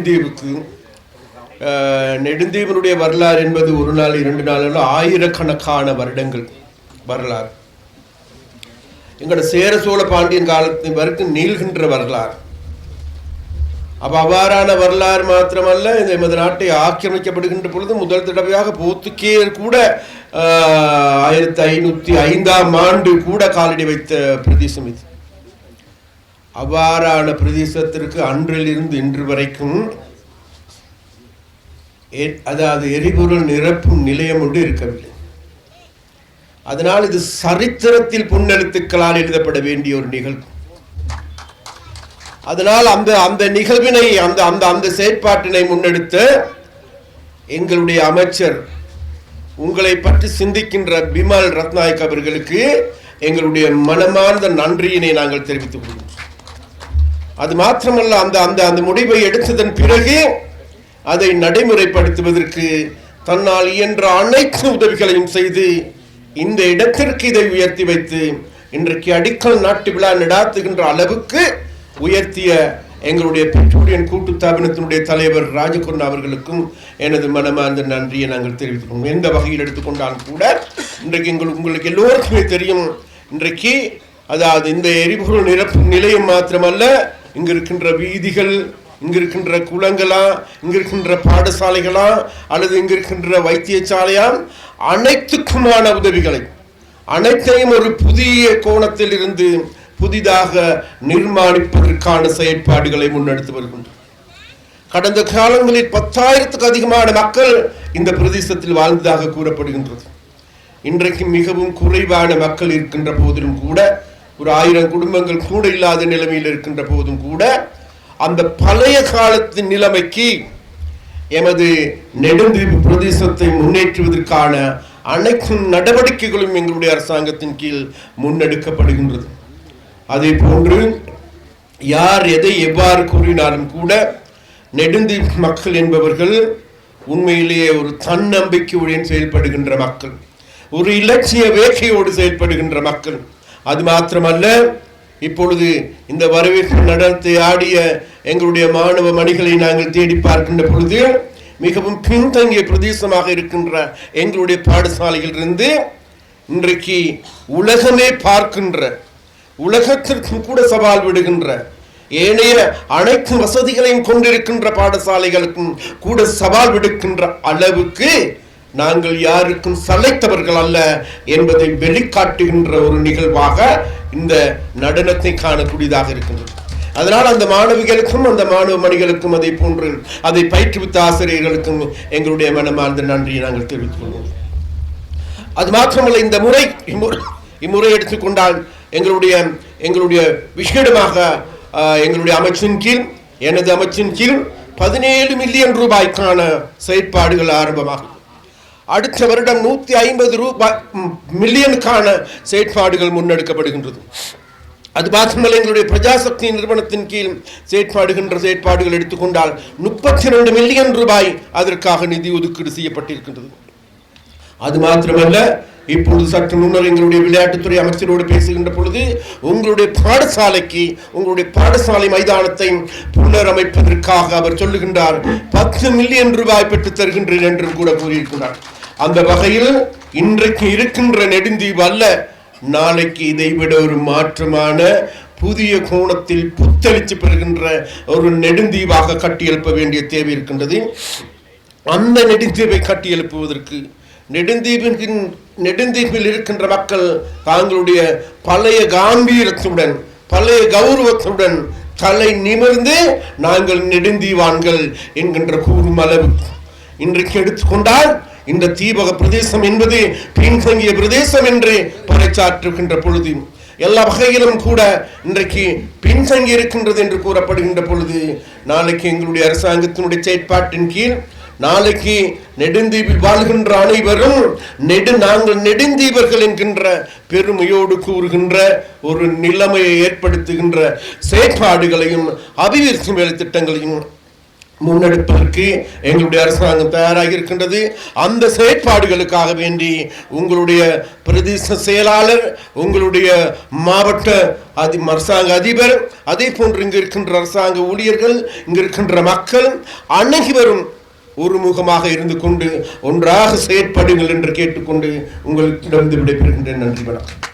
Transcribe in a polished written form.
நெடுந்தீவுக்கு நெடுந்தீவினுடைய வரலாறு என்பது ஒரு நாள் 2 நாள் அல்ல, ஆயிரக்கணக்கான வருடங்கள் வரலாறு. எங்களோட சேர சோழ பாண்டியன் காலத்தின் வரைக்கும் நீள்கின்ற வரலாறு. அப்போ அவ்வாறான வரலாறு மாத்திரமல்ல, இந்த எமது நாட்டை ஆக்கிரமிக்கப்படுகின்ற பொழுது முதல் தடவையாக போர்த்துகேயர் கூட 1505ஆம் ஆண்டு கூட காலடி வைத்த பிரதேசம் இது. அவ்வாறான பிரதேசத்திற்கு அன்றிலிருந்து இன்று வரைக்கும் அதாவது எரிபொருள் நிரப்பும் நிலையம் ஒன்று இருக்கவில்லை. அதனால் இது சரித்திரத்தில் பொன்னெழுத்துக்களால் எழுதப்பட வேண்டிய ஒரு நிகழ்வு. அதனால் அந்த நிகழ்வினை அந்த செயற்பாட்டினை முன்னெடுத்த எங்களுடைய அமைச்சர், உங்களை பற்றி சிந்திக்கின்ற பிமல் ரத்நாயக் அவர்களுக்கு எங்களுடைய மனமார்ந்த நன்றியினை நாங்கள் தெரிவித்துக் கொள்கிறோம். அது மாத்திரமல்ல, அந்த முடிவை எடுத்ததன் பிறகு அதை நடைமுறைப்படுத்துவதற்கு தன்னால் இயன்ற அனைத்து உதவிகளையும் செய்து இந்த இடத்திற்கு இதை உயர்த்தி வைத்து இன்றைக்கு அடிக்கல் நாட்டு விழா நடாத்துகின்ற அளவுக்கு உயர்த்திய எங்களுடைய பெற்றோரின் கூட்டு தாபனத்தினுடைய தலைவர் ராஜகுருணா அவர்களுக்கும் எனது மனமார்ந்த நன்றியை நாங்கள் தெரிவித்துக்கொள்வோம். எந்த வகையில் எடுத்துக்கொண்டாலும் கூட இன்றைக்கு உங்களுக்கு எல்லோருக்குமே தெரியும், இன்றைக்கு அதாவது இந்த எரிபொருள் நிரப்பு நிலையம் மாத்திரமல்ல, இங்கு இருக்கின்ற வீதிகள், இங்கு இருக்கின்ற குளங்களா, இங்கு இருக்கின்ற பாடசாலைகளா, அல்லது இங்கு இருக்கின்ற வைத்தியசாலையா, அனைத்துக்குமான உதவிகளை அனைத்தையும் ஒரு புதிய கோணத்தில் இருந்து புதிதாக நிர்மாணிப்பதற்கான செயற்பாடுகளை முன்னெடுத்து வருகின்றனர். கடந்த காலங்களில் 10,000க்கும் அதிகமான மக்கள் இந்த பிரதேசத்தில் வாழ்ந்ததாக கூறப்படுகின்றது. இன்றைக்கு மிகவும் குறைவான மக்கள் இருக்கின்ற போதிலும் கூட, ஒரு 1000 குடும்பங்கள் கூட இல்லாத நிலைமையில் இருக்கின்ற போதும் கூட, அந்த பழைய காலத்தின் நிலைமைக்கு எமது நெடுந்தீவு பிரதேசத்தை முன்னேற்றுவதற்கான அனைத்து நடவடிக்கைகளும் எங்களுடைய அரசாங்கத்தின் கீழ் முன்னெடுக்கப்படுகின்றது. அதே போன்று யார் எதை எவ்வாறு கூறினாலும் கூட நெடுந்தீவு மக்கள் என்பவர்கள் உண்மையிலேயே ஒரு தன்னம்பிக்கையுடன் செயல்படுகின்ற மக்கள், ஒரு இலட்சிய வேட்கையோடு செயல்படுகின்ற மக்கள். அது மாத்திரமல்ல, இப்பொழுது இந்த வரவேற்பு நடத்தை ஆடிய எங்களுடைய மாணவ மணிகளை நாங்கள் தேடி பார்க்கின்ற பொழுது மிகவும் பின்தங்கிய பிரதேசமாக இருக்கின்ற எங்களுடைய பாடசாலைகளிலிருந்து இன்றைக்கு உலகமே பார்க்கின்ற, உலகத்திற்கும் கூட சவால் விடுகின்ற, ஏனைய அனைத்து வசதிகளையும் கொண்டிருக்கின்ற பாடசாலைகளுக்கும் கூட சவால் விடுக்கின்ற அளவுக்கு நாங்கள் யாருக்கும் சளைத்தவர்கள் அல்ல என்பதை வெளிக்காட்டுகின்ற ஒரு நிகழ்வாக இந்த நடனத்தை காணக்கூடியதாக இருக்கின்றது. அதனால் அந்த மாணவிகளுக்கும் அந்த மாணவ மணிகளுக்கும் அதே போன்று அதை பயிற்றுவித்த ஆசிரியர்களுக்கும் எங்களுடைய மனமார்ந்த நன்றியை நாங்கள் தெரிவித்துக் கொள்வோம். அது மாத்திரமல்ல, இந்த இம்முறை எடுத்துக்கொண்டால் எங்களுடைய விசேடமாக எங்களுடைய அமைச்சின் கீழ், எனது அமைச்சின் கீழ் 17 மில்லியன் ரூபாய்க்கான செயற்பாடுகள் ஆரம்பமாகும். அடுத்த வருடம் 150 மில்லியனுக்கான செயற்பாடுகள் முன்னெடுக்கப்படுகின்றது. அது மாத்திரமல்ல, எங்களுடைய பிரஜாசக்தி நிறுவனத்தின் கீழ் செயற்பாடுகள் எடுத்துக்கொண்டால் 32 மில்லியன் ரூபாய் அதற்காக நிதி ஒதுக்கீடு செய்யப்பட்டிருக்கின்றது. அது மாத்திரமல்ல, இப்பொழுது சற்று முன்னர் எங்களுடைய விளையாட்டுத்துறை அமைச்சரோடு பேசுகின்ற பொழுது உங்களுடைய பாடசாலை மைதானத்தை புனரமைப்பதற்காக அவர் சொல்லுகின்றார் 10 மில்லியன் ரூபாய் பெற்றுத் தருகின்றேன் என்றும் கூட கூறியிருக்கிறார். அந்த வகையில் இன்றைக்கு இருக்கின்ற நெடுந்தீவு அல்ல, நாளைக்கு இதைவிட ஒரு மாற்றமான புதிய கோணத்தில் புத்தளிச்சு பெறுகின்ற ஒரு நெடுந்தீவாக கட்டியெழுப்ப வேண்டிய தேவை இருக்கின்றது. அந்த நெடுந்தீவை கட்டியெழுப்புவதற்கு நெடுந்தீவில் இருக்கின்ற மக்கள் தாங்களுடைய பழைய காம்பீரத்துடன், பழைய கௌரவத்துடன் தலை நிமிர்ந்து நாங்கள் நெடுந்தீவான்கள் என்கின்ற கூறும் அளவு இன்றைக்கு எடுத்துக்கொண்டால் இந்த தீபக பிரதேசம் என்பது பின்தங்கிய பிரதேசம் என்று பறைச்சாற்றுகின்ற பொழுது, எல்லா வகையிலும் கூட இன்றைக்கு பின்தங்கி இருக்கின்றது என்று கூறப்படுகின்ற பொழுது, நாளைக்கு எங்களுடைய அரசாங்கத்தினுடைய செயற்பாட்டின் கீழ் நாளைக்கு நெடுந்தீவில் வாழ்கின்ற அனைவரும் நாங்கள் நெடுந்தீவர்கள் என்கின்ற பெருமையோடு கூறுகின்ற ஒரு நிலைமையை ஏற்படுத்துகின்ற செயற்பாடுகளையும் அபிவிருத்தி வேலை திட்டங்களையும் முன்னெடுப்பதற்கு எங்களுடைய அரசாங்கம் தயாராக இருக்கின்றது. அந்த செயற்பாடுகளுக்காக வேண்டி உங்களுடைய பிரதேச செயலாளர், உங்களுடைய மாவட்ட அரசாங்க அதிபர், அதே போன்று இங்கு இருக்கின்ற அரசாங்க ஊழியர்கள், இங்கு இருக்கின்ற மக்கள் அனைவரும் ஒருமுகமாக இருந்து கொண்டு ஒன்றாக செயற்படுங்கள் என்று கேட்டுக்கொண்டு உங்களிடம் விடைபெறுகின்றேன். நன்றி, வணக்கம்.